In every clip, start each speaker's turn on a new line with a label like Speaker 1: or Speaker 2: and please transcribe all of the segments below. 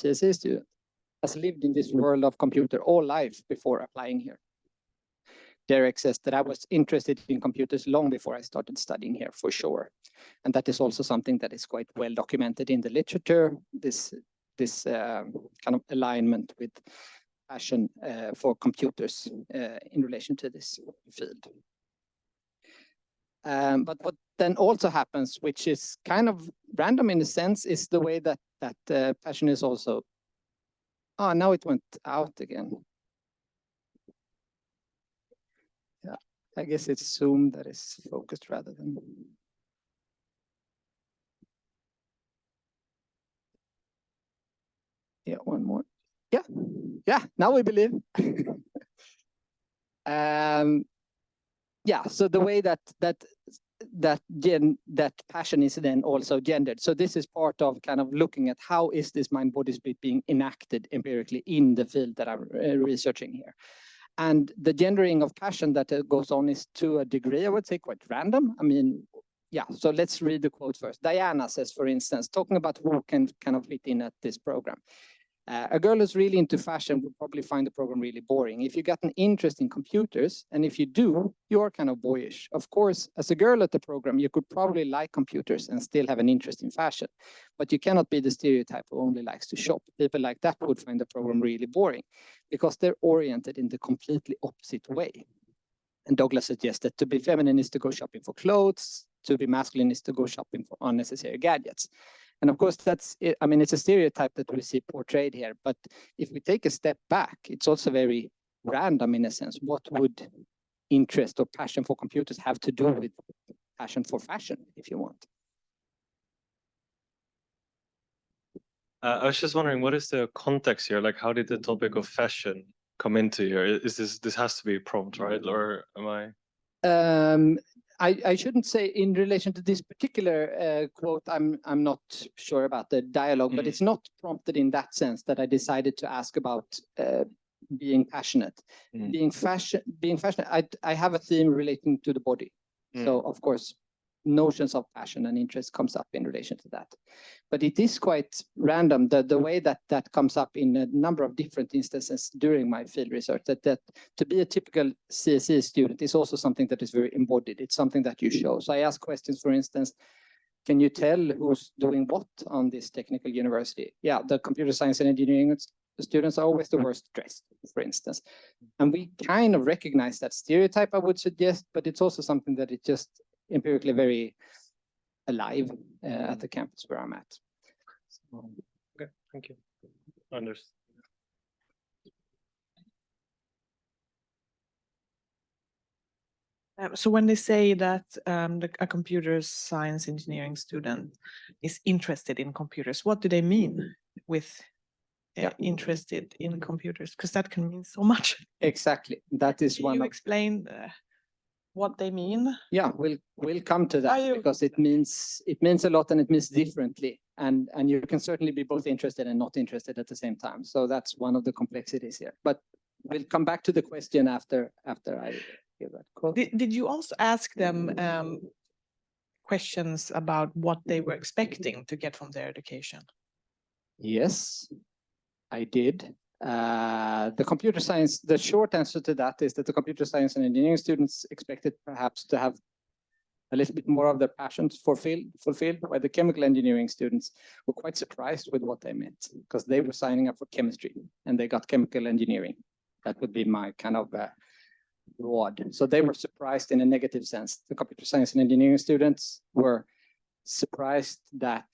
Speaker 1: CSE student has lived in this world of computer all life before applying here. Derek says that I was interested in computers long before I started studying here, for sure. And that is also something that is quite well documented in the literature, this kind of alignment with passion for computers in relation to this field. But what then also happens, which is kind of random in a sense, is the way that passion is also... Oh, now it went out again. Yeah, I guess it's Zoom that is focused rather than... Yeah, one more. Yeah, now we believe. Yeah, so the way that passion is then also gendered. So this is part of kind of looking at how is this mind-body split being enacted empirically in the field that I'm researching here. And the gendering of passion that goes on is, to a degree, I would say, quite random. I mean, yeah, so let's read the quote first. Diana says, for instance, talking about who can kind of fit in at this program. A girl who's really into fashion would probably find the program really boring. If you got an interest in computers, and if you do, you're kind of boyish. Of course, as a girl at the program, you could probably like computers and still have an interest in fashion, but you cannot be the stereotype who only likes to shop. People like that would find the program really boring because they're oriented in the completely opposite way. And Douglas suggests that to be feminine is to go shopping for clothes, to be masculine is to go shopping for unnecessary gadgets. And of course, that's it. I mean, it's a stereotype that we see portrayed here. But if we take a step back, it's also very random in a sense. What would interest or passion for computers have to do with passion for fashion, if you want?
Speaker 2: I was just wondering, what is the context here? Like, how did the topic of fashion come into here? Is this has to be a prompt, right? Or am I?
Speaker 1: I shouldn't say in relation to this particular quote, I'm not sure about the dialogue, but it's not prompted in that sense that I decided to ask about being passionate. Being passionate, I have a theme relating to the body. So of course, notions of passion and interest comes up in relation to that. But it is quite random, the way that comes up in a number of different instances during my field research, that to be a typical CSE student is also something that is very embodied. It's something that you show. So I ask questions, for instance, can you tell who's doing what on this technical university? Yeah, the computer science and engineering students are always the worst dressed, for instance. And we kind of recognize that stereotype, I would suggest, but it's also something that it just empirically very alive at the campus where I'm at. So,
Speaker 2: okay, thank you. Understood.
Speaker 3: So when they say that a computer science engineering student is interested in computers, what do they mean with interested in computers? Because that can mean so much.
Speaker 1: Exactly. That is one.
Speaker 3: Can you explain what they mean?
Speaker 1: Yeah, we'll come to that because it means a lot and it means differently, and you can certainly be both interested and not interested at the same time. So that's one of the complexities here. But we'll come back to the question after I give that quote.
Speaker 3: Did you also ask them questions about what they were expecting to get from their education?
Speaker 1: Yes, I did. The computer science, the short answer to that is that the computer science and engineering students expected perhaps to have a little bit more of their passions fulfilled, while the chemical engineering students were quite surprised with what they meant because they were signing up for chemistry and they got chemical engineering. That would be my kind of broad. So they were surprised in a negative sense. The computer science and engineering students were surprised that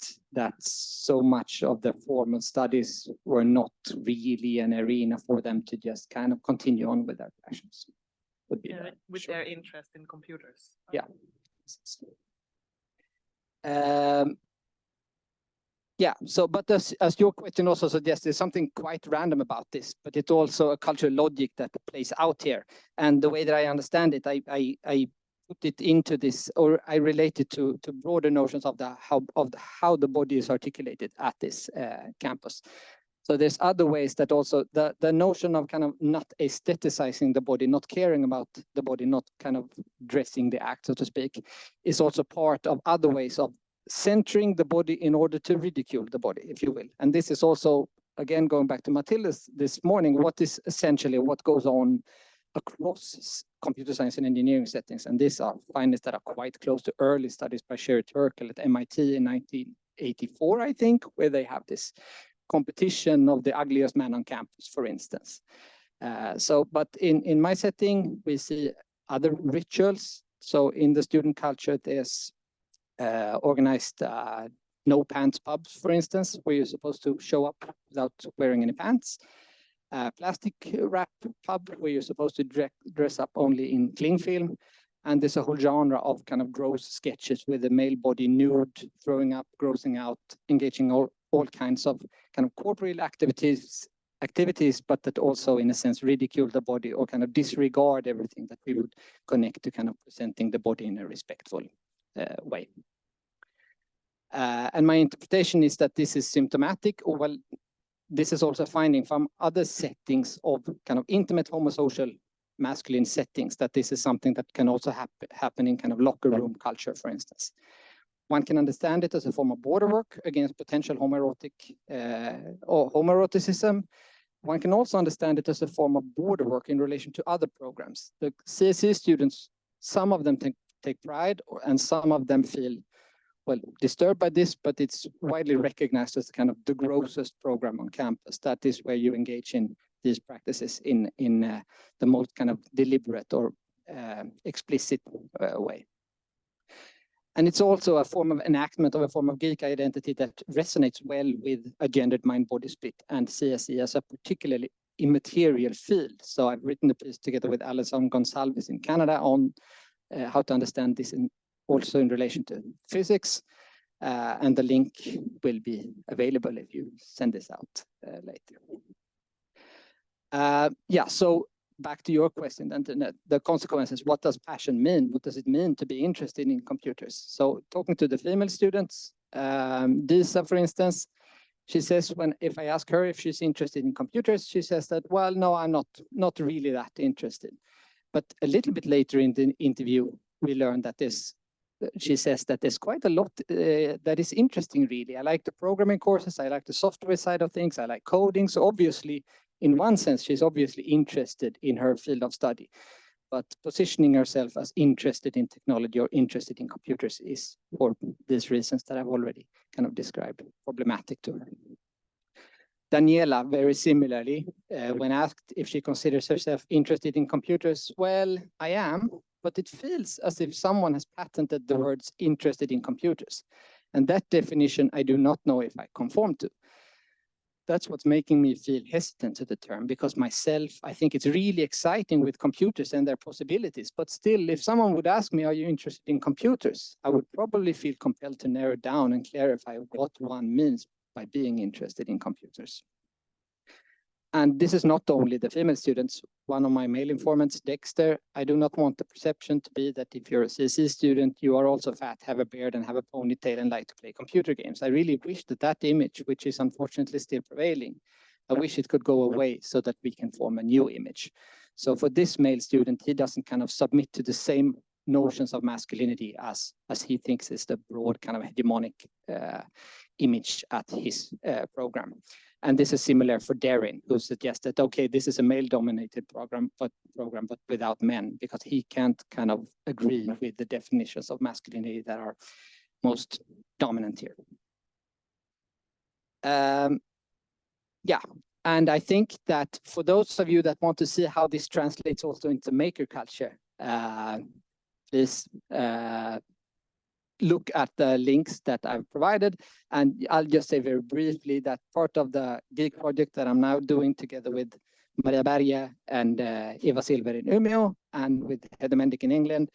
Speaker 1: so much of the formal studies were not really an arena for them to just kind of continue on with their passions. Would be
Speaker 3: with their interest in computers.
Speaker 1: Yeah. Yeah, so but as your question also suggests, there's something quite random about this, but it's also a cultural logic that plays out here. And the way that I understand it, I put it into this, or I relate it to broader notions of how the body is articulated at this campus. So there's other ways that also the notion of kind of not aestheticizing the body, not caring about the body, not kind of dressing the act, so to speak, is also part of other ways of centering the body in order to ridicule the body, if you will. And this is also again, going back to Matilda's this morning, what is essentially what goes on across computer science and engineering settings. And these are findings that are quite close to early studies by Sherry Turkle at MIT in 1984, I think, where they have this competition of the ugliest man on campus, for instance. But in my setting, we see other rituals. So in the student culture, there's organized no pants pubs, for instance, where you're supposed to show up without wearing any pants. Plastic wrap pub, where you're supposed to dress up only in cling film. And there's a whole genre of kind of gross sketches with the male body nude, throwing up, grossing out, engaging all kinds of kind of corporeal activities, but that also, in a sense, ridicule the body or kind of disregard everything that we would connect to kind of presenting the body in a respectful way. And my interpretation is that this is symptomatic, or well, this is also a finding from other settings of kind of intimate homosocial masculine settings, that this is something that can also happen in kind of locker room culture, for instance. One can understand it as a form of border work against potential homoerotic or homoeroticism. One can also understand it as a form of border work in relation to other programs. The CSE students, some of them take pride, and some of them feel, well, disturbed by this, but it's widely recognized as kind of the grossest program on campus. That is where you engage in these practices in the most kind of deliberate or explicit way. And it's also a form of enactment of a form of geek identity that resonates well with a gendered mind-body split and CSE as a particularly immaterial field. So I've written a piece together with Alison Gonsalves in Canada on how to understand this also in relation to physics. And the link will be available if you send this out later. Yeah, so back to your question, then, the consequences. What does passion mean? What does it mean to be interested in computers? So talking to the female students, Disa, for instance, she says, if I ask her if she's interested in computers, she says that, well, no, I'm not really that interested. But a little bit later in the interview, we learned that she says that there's quite a lot that is interesting, really. I like the programming courses. I like the software side of things. I like coding. So obviously, in one sense, she's obviously interested in her field of study, but positioning herself as interested in technology or interested in computers is, for these reasons that I've already kind of described, problematic to her. Daniela, very similarly, when asked if she considers herself interested in computers, well, I am, but it feels as if someone has patented the words interested in computers. And that definition, I do not know if I conform to. That's what's making me feel hesitant to the term, because myself, I think it's really exciting with computers and their possibilities. But still, if someone would ask me, are you interested in computers? I would probably feel compelled to narrow down and clarify what one means by being interested in computers. And this is not only the female students. One of my male informants, Dexter, I do not want the perception to be that if you're a CSE student, you are also fat, have a beard, and have a ponytail and like to play computer games. I really wish that image, which is unfortunately still prevailing, I wish it could go away so that we can form a new image. So for this male student, he doesn't kind of submit to the same notions of masculinity as he thinks is the broad kind of hegemonic image at his program. And this is similar for Darren, who suggested, okay, this is a male-dominated program, but without men, because he can't kind of agree with the definitions of masculinity that are most dominant here. Yeah, and I think that for those of you that want to see how this translates also into maker culture, please look at the links that I've provided. And I'll just say very briefly that part of the Geek project that I'm now doing together with Maria Berge and Eva Silver in Umeå and with Heather Mendick in England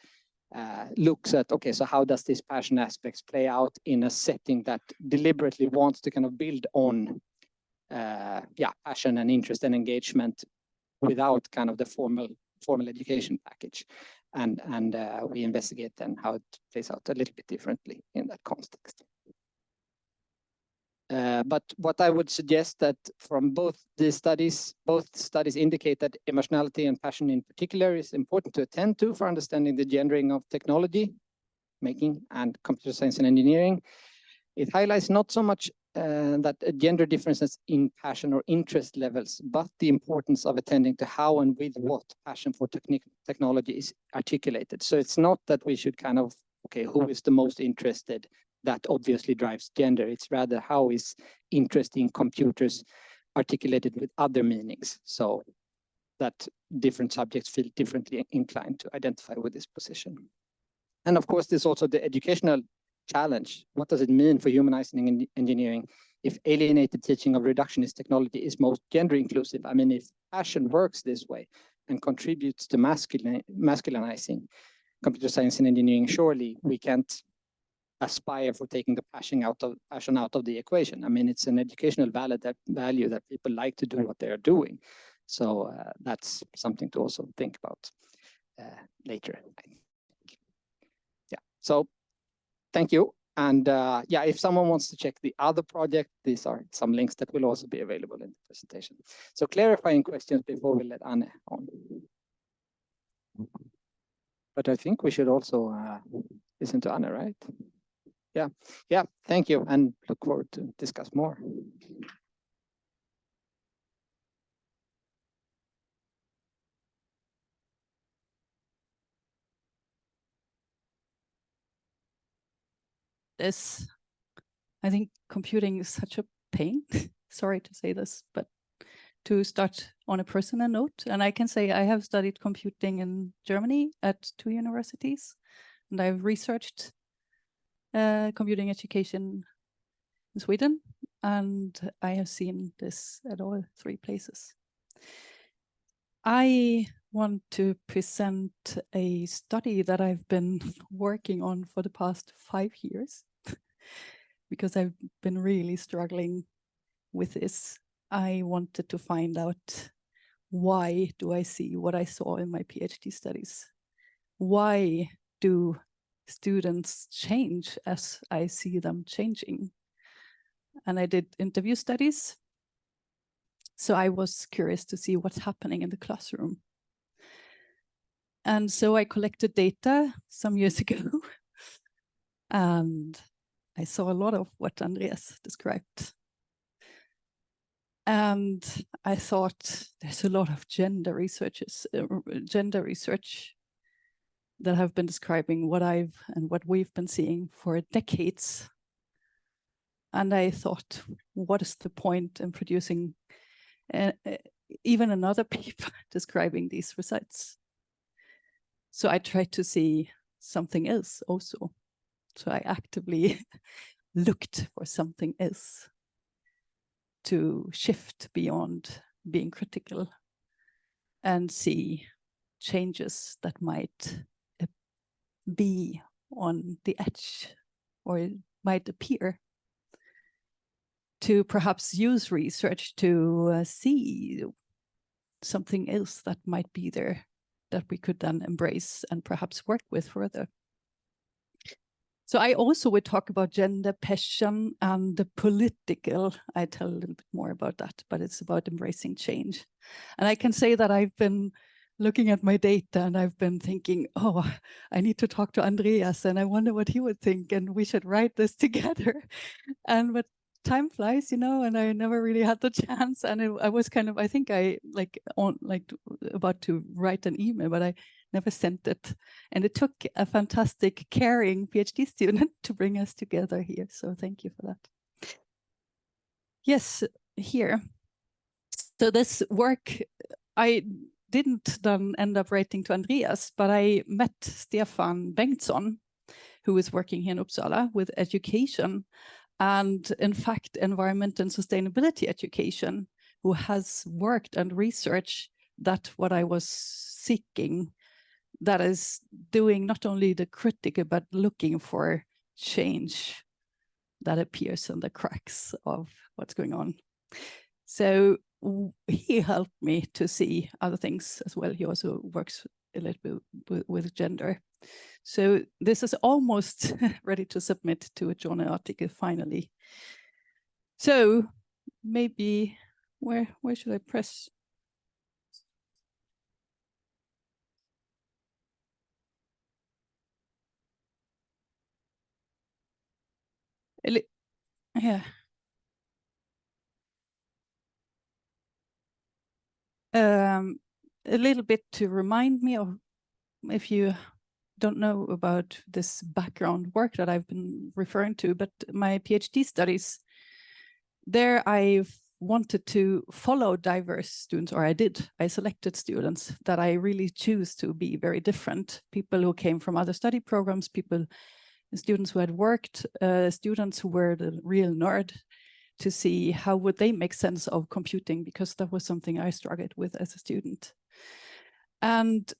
Speaker 1: looks at, okay, so how does this passion aspects play out in a setting that deliberately wants to kind of build on passion and interest and engagement without kind of the formal education package. And we investigate then how it plays out a little bit differently in that context. But what I would suggest that from both studies indicate that emotionality and passion in particular is important to attend to for understanding the gendering of technology, making, and computer science and engineering. It highlights not so much that gender differences in passion or interest levels, but the importance of attending to how and with what passion for technology is articulated. So it's not that we should kind of, okay, who is the most interested? That obviously drives gender. It's rather how is interest in computers articulated with other meanings. So that different subjects feel differently inclined to identify with this position. And of course, there's also the educational challenge. What does it mean for humanizing engineering if alienated teaching of reductionist technology is most gender inclusive? I mean, if passion works this way and contributes to masculinizing computer science and engineering, surely we can't aspire for taking the passion out of the equation. I mean, it's an educational value that people like to do what they're doing. So that's something to also think about later. Yeah, so thank you. And yeah, if someone wants to check the other project, these are some links that will also be available in the presentation. So clarifying questions before we let Anne on. But I think we should also listen to Anne, right? Yeah, thank you, and look forward to discuss more.
Speaker 4: I think computing is such a pain. Sorry to say this, but to start on a personal note, and I can say I have studied computing in Germany at 2 universities, and I've researched computing education in Sweden, and I have seen this at all 3 places. I want to present a study that I've been working on for the past 5 years because I've been really struggling with this. I wanted to find out, why do I see what I saw in my PhD studies? Why do students change as I see them changing? And I did interview studies. So I was curious to see what's happening in the classroom. And so I collected data some years ago. And I saw a lot of what Andreas described. And I thought there's a lot of gender research that have been describing what we've been seeing for decades. And I thought, what is the point in producing even another paper describing these results? So I tried to see something else also. So I actively looked for something else to shift beyond being critical and see changes that might be on the edge or might appear, to perhaps use research to see something else that might be there that we could then embrace and perhaps work with further. So I also would talk about gender, passion, and the political. I tell a little bit more about that, but it's about embracing change. And I can say that I've been looking at my data and I've been thinking, oh, I need to talk to Andreas and I wonder what he would think, and we should write this together. But time flies, you know, and I never really had the chance. And I was kind of, I think I about to write an email, but I never sent it. And it took a fantastic, caring PhD student to bring us together here. So thank you for that. Yes, here. So this work, I didn't then end up writing to Andreas, but I met Stefan Bengtsson, who is working here in Uppsala with education, and in fact, environment and sustainability education, who has worked and researched that what I was seeking, that is doing not only the critical, but looking for change that appears in the cracks of what's going on. So he helped me to see other things as well. He also works a little bit with gender. So this is almost ready to submit to a journal article finally. So maybe, where should I press? Yeah. a little bit to remind me of, if you don't know about this background work that I've been referring to, but my PhD studies, there I've wanted to follow diverse students, or I selected students that I really choose to be very different. People who came from other study programs, students who had worked, students who were the real nerd, to see how would they make sense of computing, because that was something I struggled with as a student. And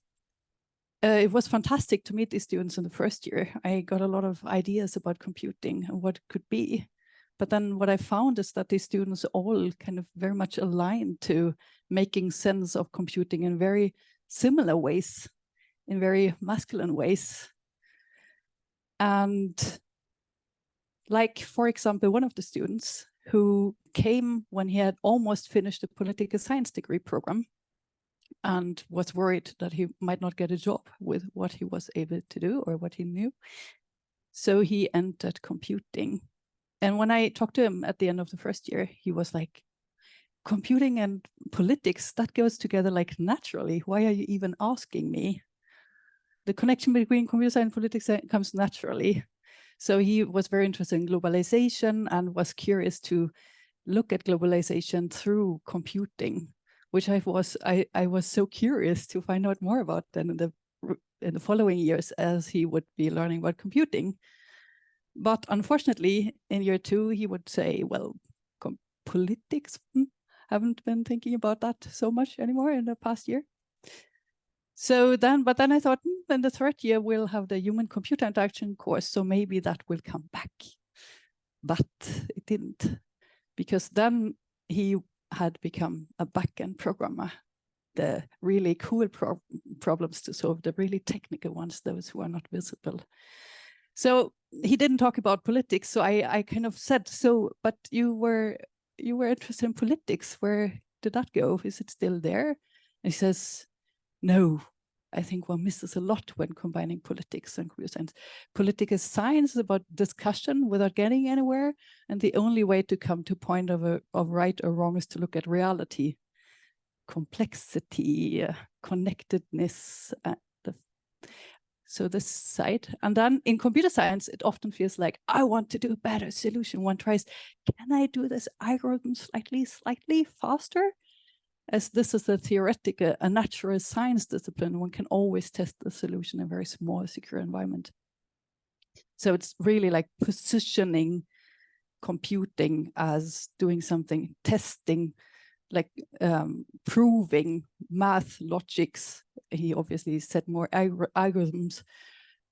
Speaker 4: it was fantastic to meet these students in the first year. I got a lot of ideas about computing and what it could be. But then what I found is that these students all kind of very much aligned to making sense of computing in very similar ways, in very masculine ways. And like, for example, one of the students who came when he had almost finished a political science degree program and was worried that he might not get a job with what he was able to do or what he knew. So he entered computing. And when I talked to him at the end of the first year, he was like, computing and politics, that goes together like naturally. Why are you even asking me? The connection between computer science and politics comes naturally. So he was very interested in globalization and was curious to look at globalization through computing, which I was so curious to find out more about then in the following years as he would be learning about computing. But unfortunately, in year 2, he would say, well, politics, haven't been thinking about that so much anymore in the past year. So but then I thought, in the 3rd year, we'll have the human computer interaction course, so maybe that will come back. But it didn't, because then he had become a backend programmer. The really cool problems to solve, the really technical ones, those who are not visible. So he didn't talk about politics. So I kind of said, so, but you were interested in politics. Where did that go? Is it still there? And he says, no, I think one misses a lot when combining politics and computer science. Political science is about discussion without getting anywhere. And the only way to come to a point of right or wrong is to look at reality, complexity, connectedness, so this side. And then in computer science, it often feels like, I want to do a better solution. One tries, can I do this algorithm slightly faster? As this is a theoretical, a natural science discipline, one can always test the solution in a very small, secure environment. So it's really like positioning computing as doing something, testing, like proving math logics. He obviously said more algorithms,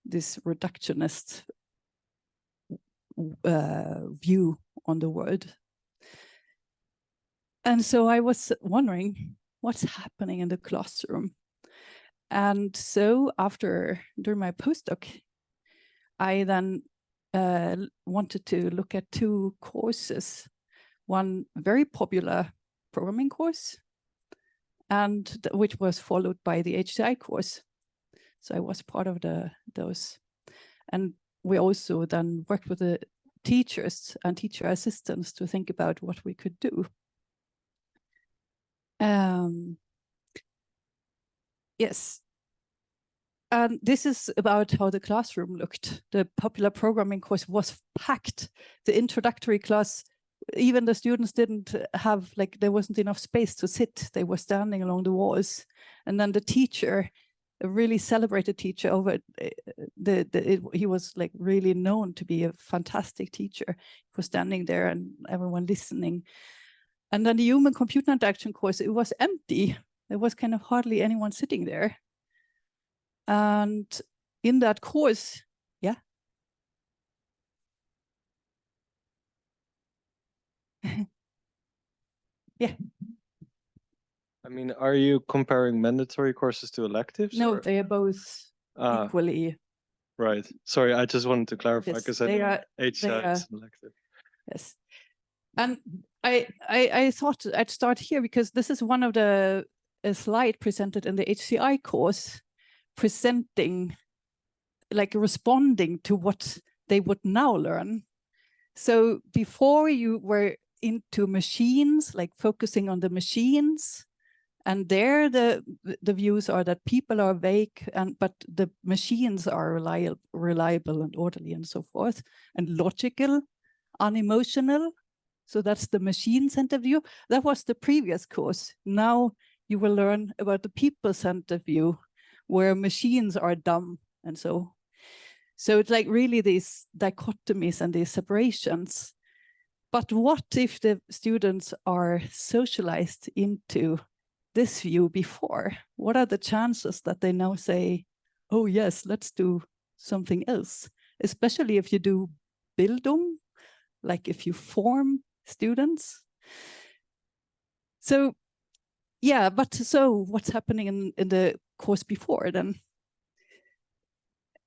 Speaker 4: this reductionist view on the world. And so I was wondering what's happening in the classroom. And so during my postdoc, I then wanted to look at 2 courses, one very popular programming course, and which was followed by the HCEE course. So I was part of those. And we also then worked with the teachers and teacher assistants to think about what we could do. Yes. And this is about how the classroom looked. The popular programming course was packed. The introductory class, even the students didn't have, like, there wasn't enough space to sit. They were standing along the walls. And then the teacher, a really celebrated teacher he was like really known to be a fantastic teacher. He was standing there and everyone listening. And then the human computer interaction course, it was empty. There was kind of hardly anyone sitting there. And in that course, yeah. Yeah.
Speaker 2: I mean, are you comparing mandatory courses to electives?
Speaker 4: No,
Speaker 2: or?
Speaker 4: they are both equally.
Speaker 2: Right. Sorry, I just wanted to clarify because I know HCEE is an elective.
Speaker 4: Yes. And I thought I'd start here because this is one of a slide presented in the HCEE course, presenting, like responding to what they would now learn. So before you were into machines, like focusing on the machines And there the views are that people are vague, but the machines are reliable and orderly and so forth, and logical, unemotional. So that's the machine-centered view. That was the previous course. Now you will learn about the people-centered view, where machines are dumb and so. So it's like really these dichotomies and these separations. But what if the students are socialized into this view before? What are the chances that they now say, oh yes, let's do something else? Especially if you do Bildung, like if you form students. So yeah, but so what's happening in the course before then?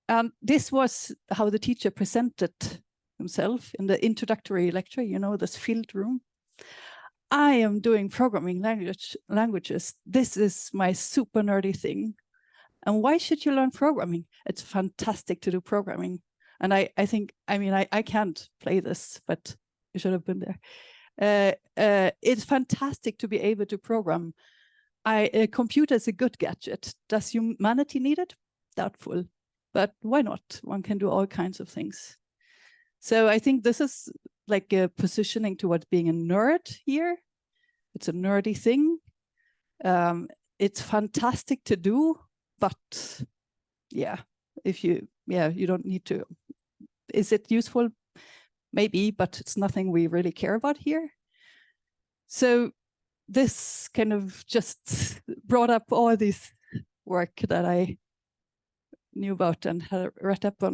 Speaker 4: And this was how the teacher presented himself in the introductory lecture, you know, this field room. I am doing programming languages. This is my super nerdy thing. And why should you learn programming? It's fantastic to do programming. And I think, I mean, I can't play this, but you should have been there. It's fantastic to be able to program. A computer is a good gadget. Does humanity need it? Doubtful. But why not? One can do all kinds of things. So I think this is like a positioning towards being a nerd here. It's a nerdy thing. It's fantastic to do, but yeah, you don't need to. Is it useful? Maybe, but it's nothing we really care about here. So this kind of just brought up all this work that I knew about and had read about.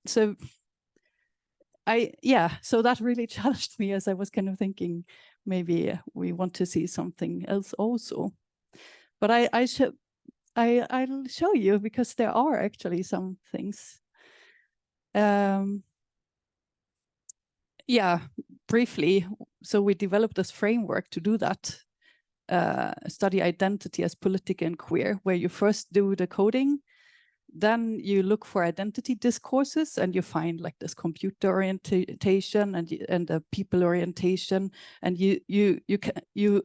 Speaker 4: So so that really challenged me as I was kind of thinking, maybe we want to see something else also. But I'll show you, because there are actually some things. Yeah, briefly. So we developed this framework to do that. Study identity as political and queer, where you first do the coding, then you look for identity discourses, and you find like this computer orientation and the people orientation, and you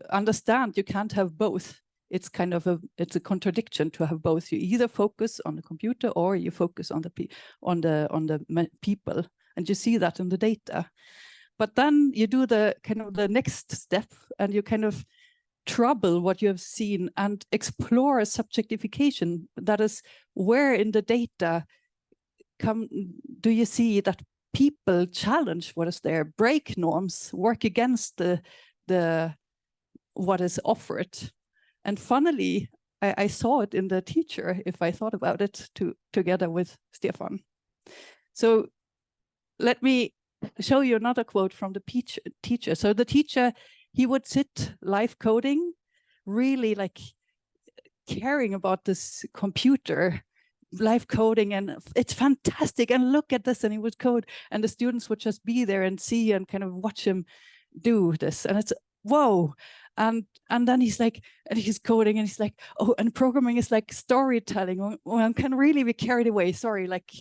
Speaker 4: understand you can't have both. It's kind of it's a contradiction to have both. You either focus on the computer or you focus on the people, and you see that in the data. But then you do the kind of the next step, and you kind of trouble what you have seen and explore a subjectification. That is, where in the data do you see that people challenge what is there, break norms, work against the what is offered? And funnily, I saw it in the teacher, if I thought about it together with Stefan. So let me show you another quote from the teacher. So the teacher, he would sit live coding, really like caring about this computer, live coding, and it's fantastic, and look at this, and he would code, and the students would just be there and see and kind of watch him do this, and it's whoa. And then he's like, and he's coding, and he's like, oh, and programming is like storytelling. One can really be carried away. Sorry, like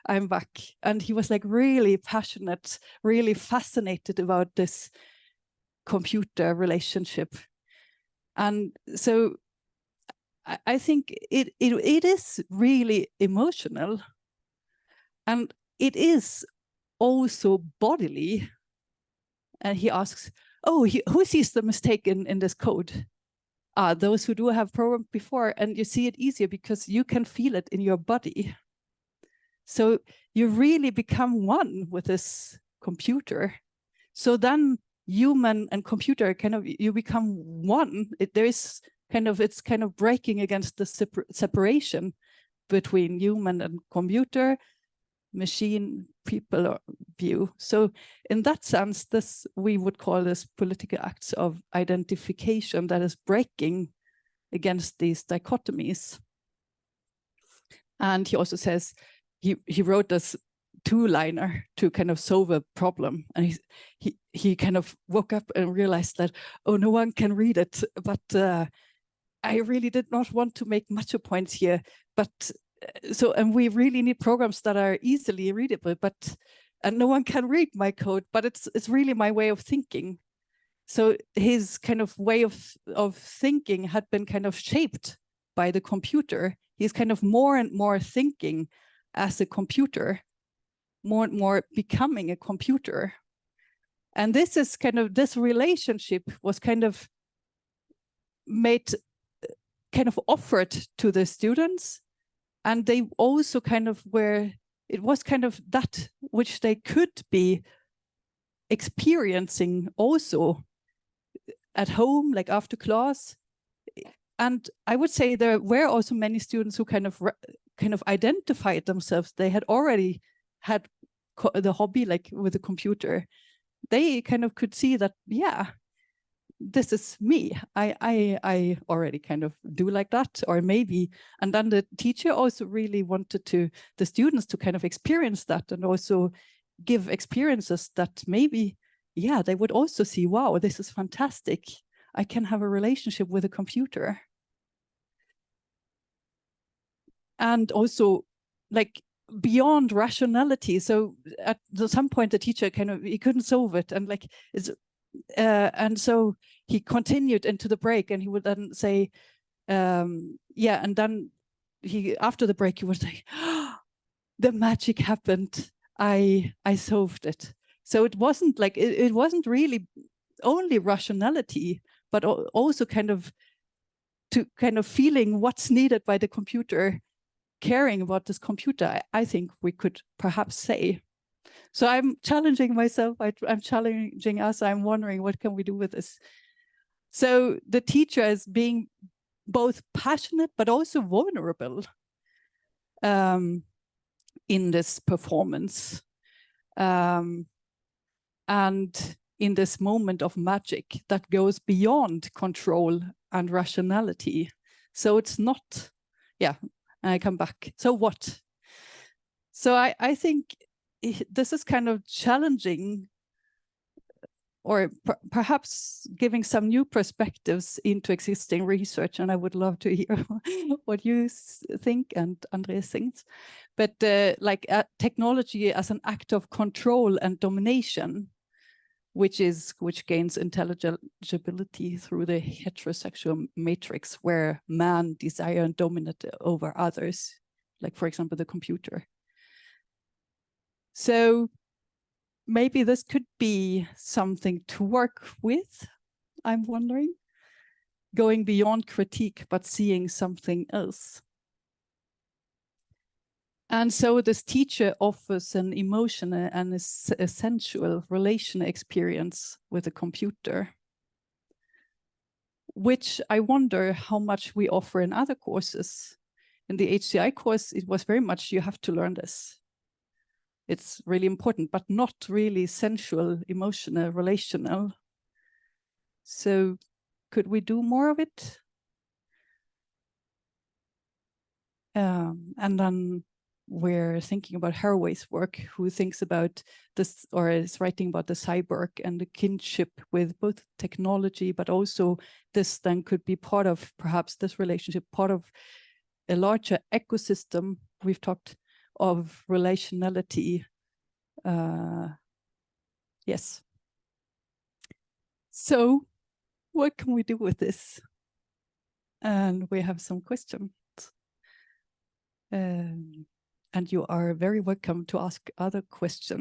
Speaker 4: I'm back. And he was like really passionate, really fascinated about this computer relationship. And so I think it is really emotional, and it is also bodily. And he asks, oh, who sees the mistake in this code? Those who do have programmed before, and you see it easier because you can feel it in your body. So you really become one with this computer. So then human and computer kind of, you become one. It's kind of breaking against the separation between human and computer, machine, people view. So in that sense, we would call this political acts of identification that is breaking against these dichotomies. And he also says, he wrote this two-liner to kind of solve a problem, and he kind of woke up and realized that, oh, no one can read it, but I really did not want to make much of points here, but and we really need programs that are easily readable, and no one can read my code, but it's really my way of thinking. So his kind of way of thinking had been kind of shaped by the computer. He's kind of more and more thinking as a computer, more and more becoming a computer. And this is kind of, this relationship was kind of made, kind of offered to the students. And they also kind of were, it was kind of that which they could be experiencing also at home, like after class. And I would say there were also many students who kind of identified themselves. They had already had the hobby, like with the computer. They kind of could see that, yeah, this is me. I already kind of do like that, or maybe. And then the teacher also really wanted the students to kind of experience that, and also give experiences that maybe, yeah, they would also see, wow, this is fantastic. I can have a relationship with a computer. And also, like, beyond rationality. So at some point, the teacher he couldn't solve it, and like and so he continued into the break, and he would then say, yeah, and then after the break he would say, oh, the magic happened. I solved it. So it wasn't like it wasn't really only rationality, but also kind of feeling what's needed by the computer, caring about this computer, I think we could perhaps say. So I'm challenging myself, I'm challenging us, I'm wondering what can we do with this? So the teacher is being both passionate but also vulnerable in this performance. And in this moment of magic that goes beyond control and rationality. So it's not, yeah, I come back. So what? So I think this is kind of challenging, or perhaps giving some new perspectives into existing research. And I would love to hear what you think and Andreas thinks. But like technology as an act of control and domination, which gains intelligibility through the heterosexual matrix, where man desire and dominate over others, like, for example, the computer. So maybe this could be something to work with, I'm wondering, going beyond critique, but seeing something else. And so this teacher offers an emotional and a sensual relational experience with a computer, which I wonder how much we offer in other courses. In the HCEE course, it was very much, you have to learn this. It's really important, but not really sensual, emotional, relational. So could we do more of it? And then we're thinking about Haraway's work, who thinks about this, or is writing about the cyborg and the kinship with both technology, but also this then could be part of, perhaps this relationship, part of a larger ecosystem. We've talked of relationality. Yes. So what can we do with this? And we have some questions. And you are very welcome to ask other questions.